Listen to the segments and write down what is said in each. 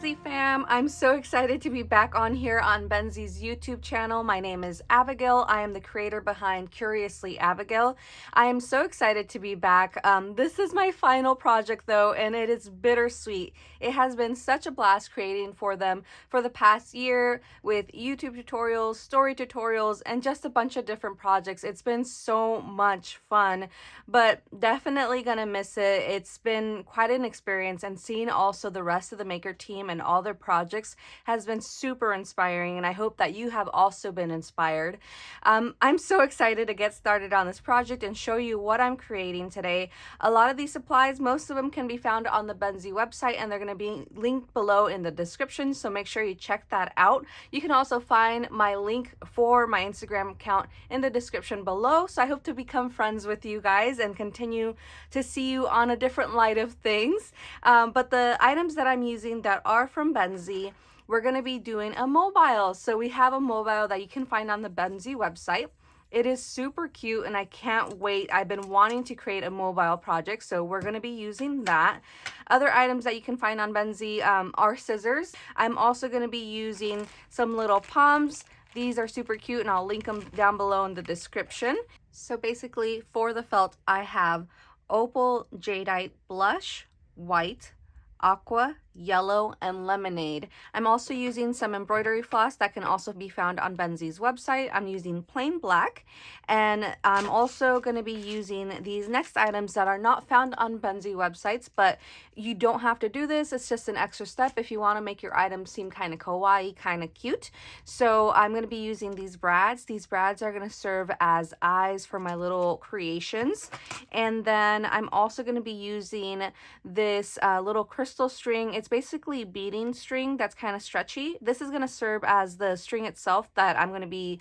Benzie fam, I'm so excited to be back on here on Benzie's YouTube channel. My name is Abigail. I am the creator behind Curiously Abigail. I am so excited to be back. This is my final project though, and it is bittersweet. It has been such a blast creating for them for the past year with YouTube tutorials, story tutorials, and just a bunch of different projects. It's been so much fun, but definitely gonna miss it. It's been quite an experience, and seeing also the rest of the Maker team and all their projects has been super inspiring, and I hope that you have also been inspired. I'm so excited to get started on this project and show you what I'm creating today. A lot of these supplies, most of them can be found on the Benzie website, and they're going to be linked below in the description, so make sure you check that out. You can also find my link for my Instagram account in the description below, so I hope to become friends with you guys and continue to see you on a different light of things. But the items that I'm using that are from Benzie, we're going to be doing a mobile. So we have a mobile that you can find on the Benzie website. It is super cute and I can't wait. I've been wanting to create a mobile project, so we're going to be using that. Other items that you can find on Benzie are scissors. I'm also going to be using some little palms. These are super cute and I'll link them down below in the description. So basically for the felt, I have opal, jadeite, blush, white, aqua, yellow, and lemonade. I'm also using some embroidery floss that can also be found on Benzie's website. I'm using plain black, and I'm also going to be using these next items that are not found on Benzie websites, but you don't have to do this. It's just an extra step if you want to make your items seem kind of kawaii, kind of cute. So I'm going to be using these brads. These brads are going to serve as eyes for my little creations. And then I'm also going to be using this little crystal string. It's basically beading string that's kind of stretchy. This is going to serve as the string itself that I'm going to be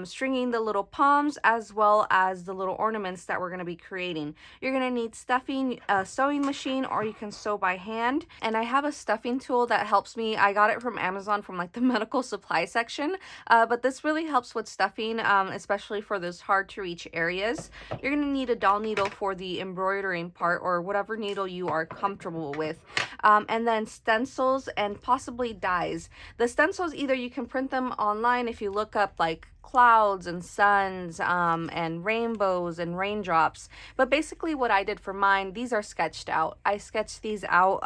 stringing the little palms as well as the little ornaments that we're going to be creating. You're going to need stuffing, a sewing machine, or you can sew by hand. And I have a stuffing tool that helps me. I got it from Amazon from like the medical supply section, but this really helps with stuffing, especially for those hard to reach areas. You're going to need a doll needle for the embroidering part, or whatever needle you are comfortable with. And then stencils and possibly dies. The stencils, either you can print them online if you look up like clouds and suns and rainbows and raindrops, but basically what I did for mine, these are sketched out. I sketched these out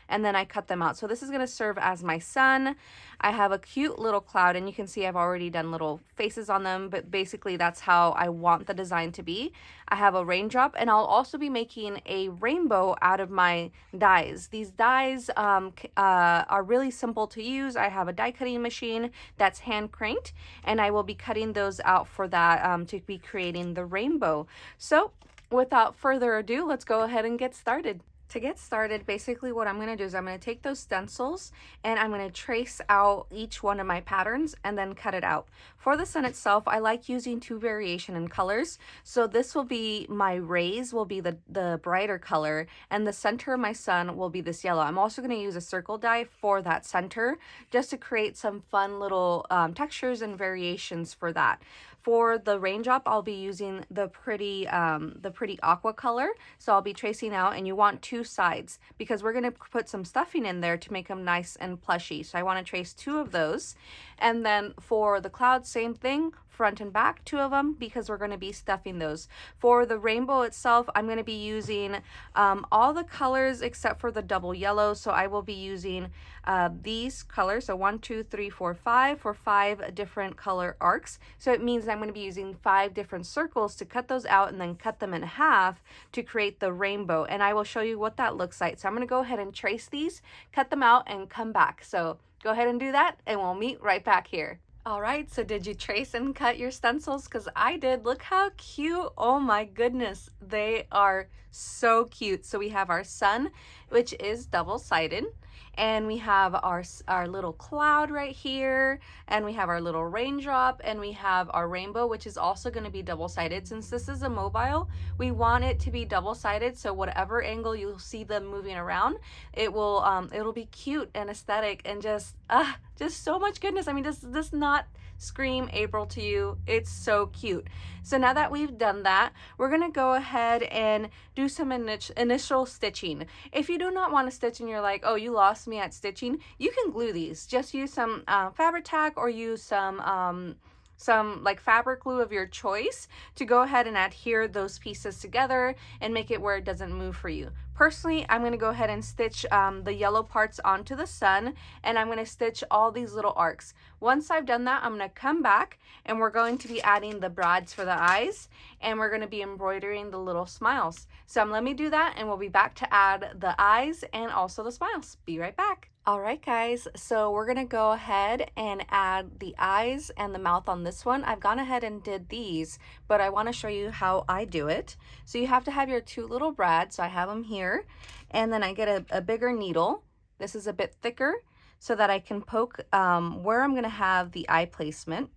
and then I cut them out. So this is going to serve as my sun. I have a cute little cloud, and you can see I've already done little faces on them, but basically that's how I want the design to be. I have a raindrop, and I'll also be making a rainbow out of my dies. These dies are really simple to use. I have a die cutting machine that's hand cranked, and I will be cutting those out for that to be creating the rainbow. So without further ado, let's go ahead and get started. To get started, basically what I'm going to do is I'm going to take those stencils and I'm going to trace out each one of my patterns and then cut it out. For the sun itself, I like using two variation in colors. So this will be my rays, will be the brighter color, and the center of my sun will be this yellow. I'm also going to use a circle die for that center just to create some fun little textures and variations for that. For the raindrop, I'll be using the pretty aqua color. So I'll be tracing out, and you want two sides because we're going to put some stuffing in there to make them nice and plushy. So I want to trace two of those. And then for the clouds, same thing, front and back, two of them, because we're going to be stuffing those. For the rainbow itself, I'm going to be using all the colors except for the double yellow. So I will be using these colors. So 1, 2, 3, 4, 5 for 5 different color arcs. So it means I'm going to be using 5 different circles to cut those out and then cut them in half to create the rainbow. And I will show you what that looks like. So I'm going to go ahead and trace these, cut them out, and come back. So go ahead and do that, and we'll meet right back here. All right, so did you trace and cut your stencils? Because I did. Look how cute. Oh my goodness, they are so cute. So we have our sun, which is double-sided, and we have our little cloud right here, and we have our little raindrop, and we have our rainbow, which is also going to be double-sided. Since this is a mobile, we want it to be double-sided, so whatever angle you'll see them moving around, it'll be cute and aesthetic and just so much goodness. I mean, does this not scream April to you? It's so cute. So now that we've done that, we're gonna go ahead and do some initial stitching. If you do not want to stitch and you're like, oh, you lost lost me at stitching, you can glue these. Just use some fabric tack or use some like fabric glue of your choice to go ahead and adhere those pieces together and make it where it doesn't move for you. Personally, I'm going to go ahead and stitch the yellow parts onto the sun, and I'm going to stitch all these little arcs. Once I've done that, I'm going to come back and we're going to be adding the brads for the eyes, and we're going to be embroidering the little smiles. So let me do that and we'll be back to add the eyes and also the smiles. Be right back. All right, guys, so we're gonna go ahead and add the eyes and the mouth on this one. I've gone ahead and did these, but I wanna show you how I do it. So you have to have your two little brads, so I have them here, and then I get a bigger needle. This is a bit thicker so that I can poke where I'm gonna have the eye placement.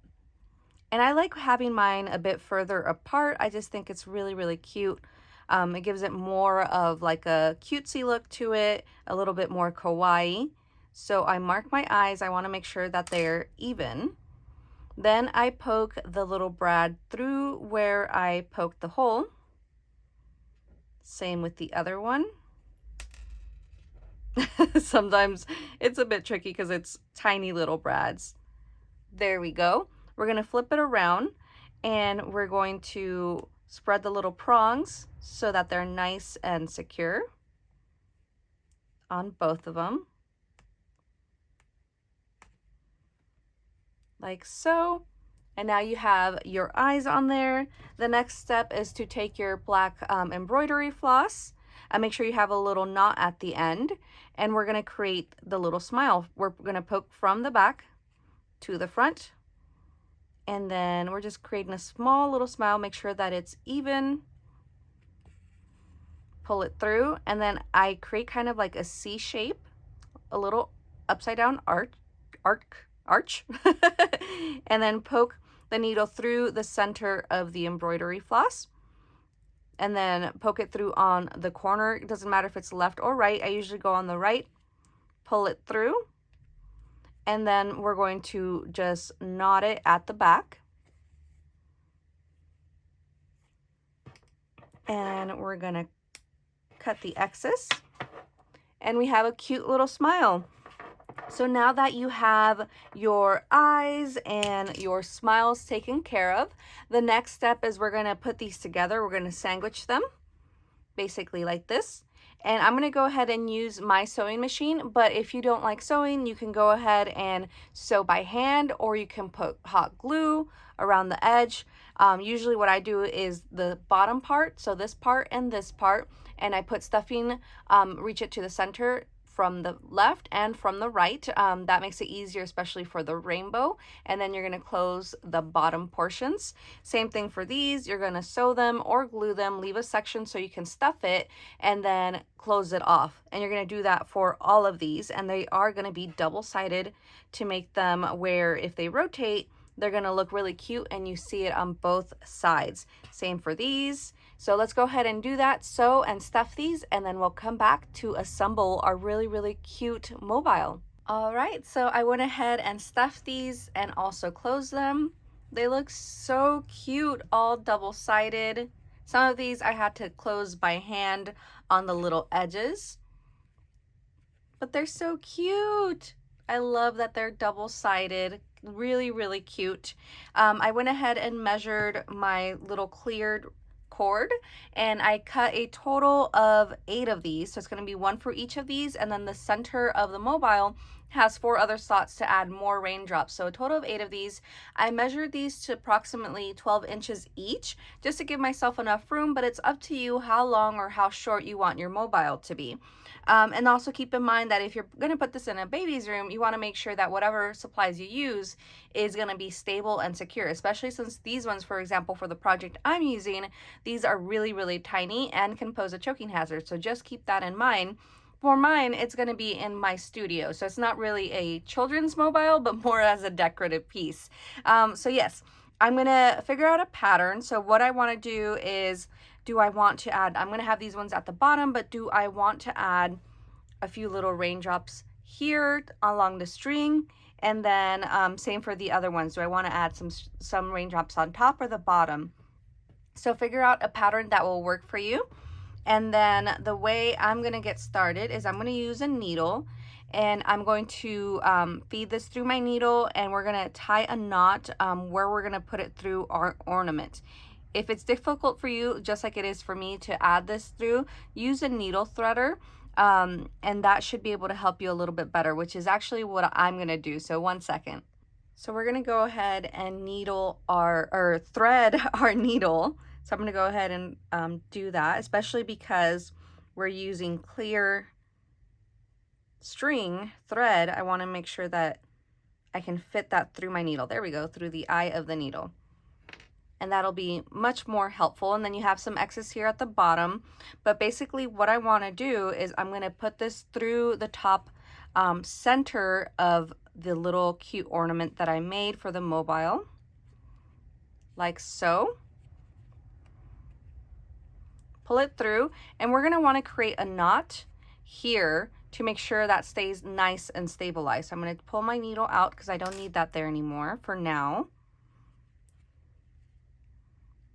And I like having mine a bit further apart. I just think it's really, really cute. It gives it more of like a cutesy look to it, a little bit more kawaii. So I mark my eyes. I want to make sure that they're even. Then I poke the little brad through where I poked the hole. Same with the other one. Sometimes it's a bit tricky because it's tiny little brads. There we go. We're going to flip it around and we're going to spread the little prongs so that they're nice and secure on both of them. Like so. And now you have your eyes on there. The next step is to take your black embroidery floss and make sure you have a little knot at the end. And we're going to create the little smile. We're going to poke from the back to the front. And then we're just creating a small little smile. Make sure that it's even. Pull it through. And then I create kind of like a C shape, a little upside down arch. And then poke the needle through the center of the embroidery floss, and then poke it through on the corner. It doesn't matter if it's left or right. I usually go on the right, pull it through, and then we're going to just knot it at the back. And we're gonna cut the excess, and we have a cute little smile. So now that you have your eyes and your smiles taken care of, the next step is we're going to put these together. We're going to sandwich them basically like this. And I'm going to go ahead and use my sewing machine, but if you don't like sewing, you can go ahead and sew by hand, or you can put hot glue around the edge. Usually what I do is the bottom part, so this part and this part, and I put stuffing, reach it to the center from the left and from the right. That makes it easier, especially for the rainbow. And then you're going to close the bottom portions. Same thing for these. You're going to sew them or glue them, leave a section so you can stuff it, and then close it off. And you're going to do that for all of these, and they are going to be double-sided to make them where if they rotate, they're going to look really cute and you see it on both sides. Same for these. So let's go ahead and do that, sew and stuff these, and then we'll come back to assemble our really, really cute mobile. All right, so I went ahead and stuffed these and also closed them. They look so cute, all double-sided. Some of these I had to close by hand on the little edges, but they're so cute. I love that they're double-sided. Really, really cute. I went ahead and measured my little cleared cord, and I cut a total of 8 of these. So it's going to be 1 for each of these, and then the center of the mobile has 4 other slots to add more raindrops. So a total of 8 of these. I measured these to approximately 12 inches each, just to give myself enough room, but it's up to you how long or how short you want your mobile to be. And also keep in mind that if you're going to put this in a baby's room, you want to make sure that whatever supplies you use is going to be stable and secure, especially since these ones, for example, for the project I'm using, these are really, really tiny and can pose a choking hazard. So just keep that in mind. For mine, it's going to be in my studio. So it's not really a children's mobile, but more as a decorative piece. So yes, I'm going to figure out a pattern. So what I want to do is, do I want to add, I'm going to have these ones at the bottom, but do I want to add a few little raindrops here along the string? And then same for the other ones. Do I want to add some raindrops on top or the bottom? So figure out a pattern that will work for you. And then the way I'm going to get started is I'm going to use a needle, and I'm going to feed this through my needle, and we're gonna tie a knot where we're gonna put it through our ornament. If it's difficult for you, just like it is for me to add this through, use a needle threader, and that should be able to help you a little bit better, which is actually what I'm gonna do. So 1 second. So we're gonna go ahead and thread our needle. So I'm gonna go ahead and do that, especially because we're using clear string thread. I wanna make sure that I can fit that through my needle. There we go, through the eye of the needle. And that'll be much more helpful. And then you have some excess here at the bottom. But basically what I want to do is I'm going to put this through the top center of the little cute ornament that I made for the mobile, like so. Pull it through, and we're going to want to create a knot here to make sure that stays nice and stabilized. So I'm going to pull my needle out because I don't need that there anymore for now.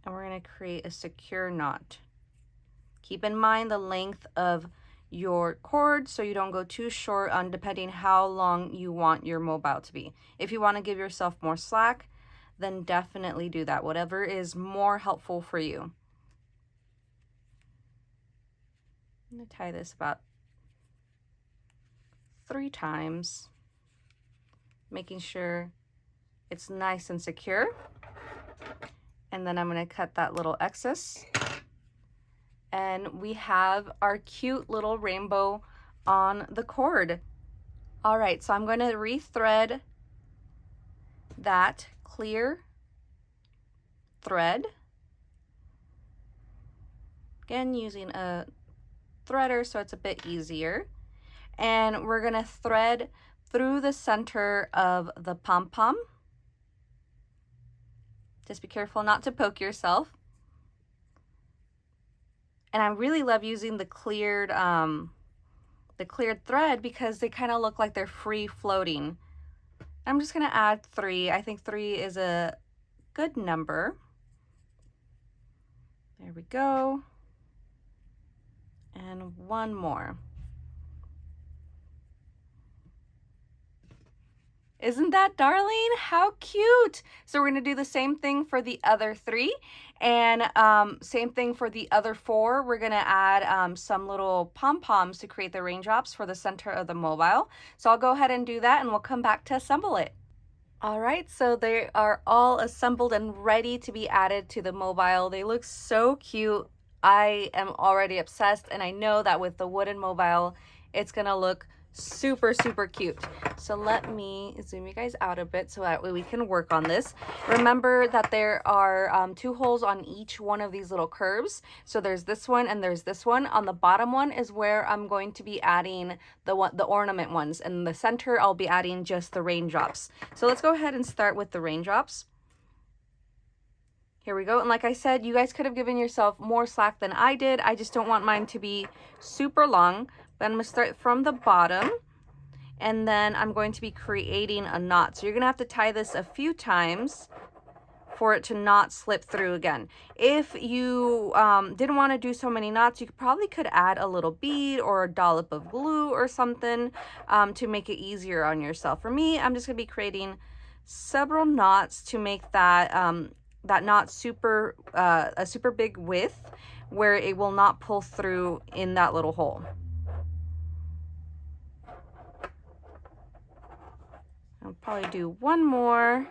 And we're going to create a secure knot. Keep in mind the length of your cord so you don't go too short on depending how long you want your mobile to be. If you want to give yourself more slack, then definitely do that. Whatever is more helpful for you. I'm going to tie this about 3 times, making sure it's nice and secure. And then I'm going to cut that little excess. And we have our cute little rainbow on the cord. All right, so I'm going to rethread that clear thread. Again, using a threader so it's a bit easier. And we're going to thread through the center of the pom-pom. Just be careful not to poke yourself. And I really love using the cleared thread because they kind of look like they're free floating. I'm just gonna add 3. I think 3 is a good number. There we go. And 1 more. Isn't that darling? How cute! So we're going to do the same thing for the other 3, and same thing for the other 4. We're going to add some little pom-poms to create the raindrops for the center of the mobile. So I'll go ahead and do that, and we'll come back to assemble it. All right, so they are all assembled and ready to be added to the mobile. They look so cute. I am already obsessed, and I know that with the wooden mobile, it's going to look super, super cute. So let me zoom you guys out a bit so that way we can work on this. Remember that there are 2 holes on each one of these little curves. So there's this one and there's this one. On the bottom one is where I'm going to be adding the ornament ones. And in the center, I'll be adding just the raindrops. So let's go ahead and start with the raindrops. Here we go. And like I said, you guys could have given yourself more slack than I did. I just don't want mine to be super long. But I'm going to start from the bottom, and then I'm going to be creating a knot. So you're going to have to tie this a few times for it to not slip through again. If you didn't want to do so many knots, you probably could add a little bead or a dollop of glue or something to make it easier on yourself. For me, I'm just going to be creating several knots to make that that knot a super big width where it will not pull through in that little hole. I'll probably do 1 more,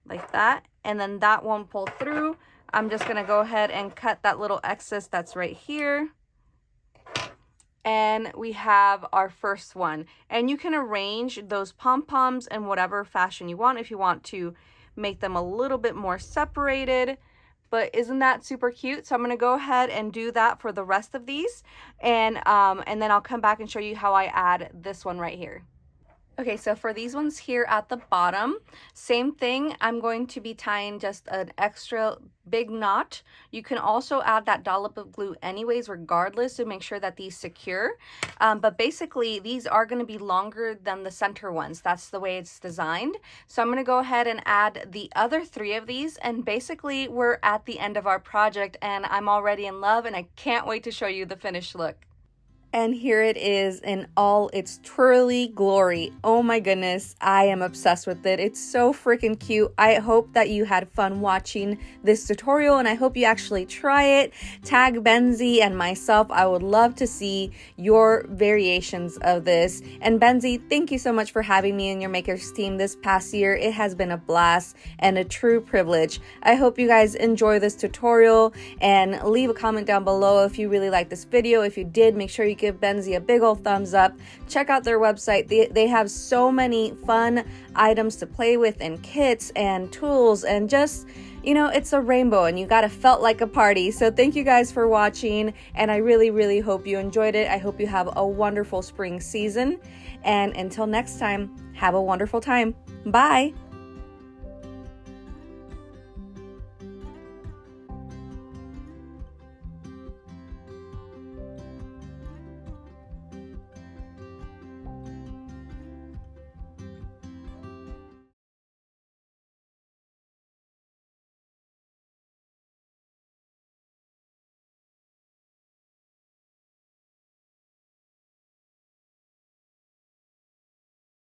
like that, and then that won't pull through. I'm just gonna go ahead and cut that little excess that's right here. And we have our first one. And you can arrange those pom-poms in whatever fashion you want if you want to make them a little bit more separated. But isn't that super cute? So I'm going to go ahead and do that for the rest of these. And then I'll come back and show you how I add this one right here. Okay, so for these ones here at the bottom, same thing. I'm going to be tying just an extra big knot. You can also add that dollop of glue anyways, regardless, to make sure that these secure. But basically, these are going to be longer than the center ones. That's the way it's designed. So I'm going to go ahead and add the other 3 of these, and basically we're at the end of our project, and I'm already in love, and I can't wait to show you the finished look. And here it is in all its twirly glory. Oh my goodness, I am obsessed with it. It's so freaking cute. I hope that you had fun watching this tutorial, and I hope you actually try it. Tag Benzie and myself. I would love to see your variations of this. And Benzie, thank you so much for having me in your makers team this past year. It has been a blast and a true privilege. I hope you guys enjoy this tutorial, and leave a comment down below if you really liked this video. If you did, make sure you give Benzie a big old thumbs up. Check out their website. They have so many fun items to play with, and kits and tools, and just, you know, it's a rainbow and you gotta felt like a party. So thank you guys for watching, and I really hope you enjoyed it. I hope you have a wonderful spring season, and until next time, have a wonderful time. Bye.